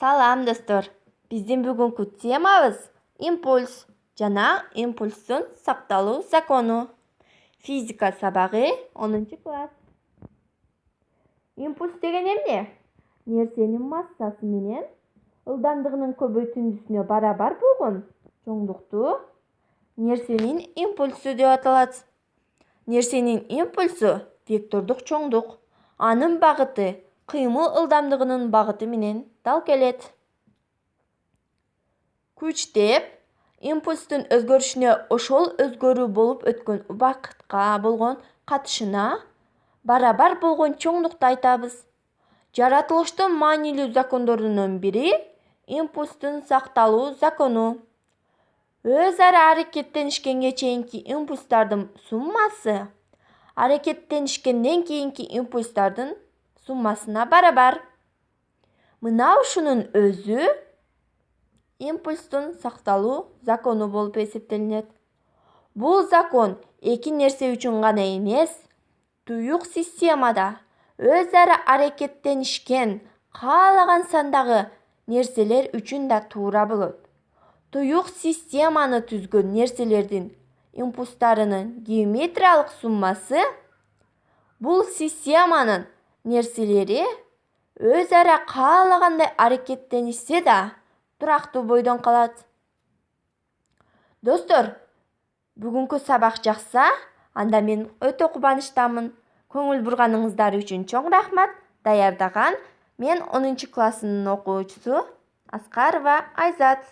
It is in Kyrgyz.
Салам достор. Биздин бүгүнкү темабыз импульс жана импульстун сакталуу закону. Физика сабагы 10-класс. Импульс деген эмне? Нерсенин массасы менен ылдамдыгынын көбөйтүндүсүнө барабар болгон чоңдукту нерсенин импульсу деп аталат. Нерсенин импульсу вектордук чоңдук. Анын багыты кыймыл ылдамдыгынын багыты менен дал келет. Күч деп импульстун өзгөрүшүнө ошол өзгөрүү болуп өткөн убакытка болгон катышына барабар болгон чоңдукту айтабыз. Жаратылыштын маанилүү закондорунун бири импульстун сакталуу закону. Өз ара аракеттенишкенге чейинки импульстардын суммасы аракеттенишкенден кийинки импульстардын суммасына барабар. Мына ушунун өзү импульстун сакталуу закону болуп эсептелинет. Бул закон эки нерсе үчүн гана эмес, туюк системада өз ара аракеттенишкен каалаган сандагы нерселер үчүн да туура болот. Туюк системаны түзгөн нерселердин импульстарынын геометриялык суммасы бул системанын нерселери өз ара каалагандай аракеттенишсе да турактуу бойдон калат. Достор, бүгүнкү сабак жакса, анда мен өтө кубанычтамын. Көңүл бурганыңыздар үчүн чоң рахмат. Даярдаган мен 10-классынын окуучусу Аскарова Айзат.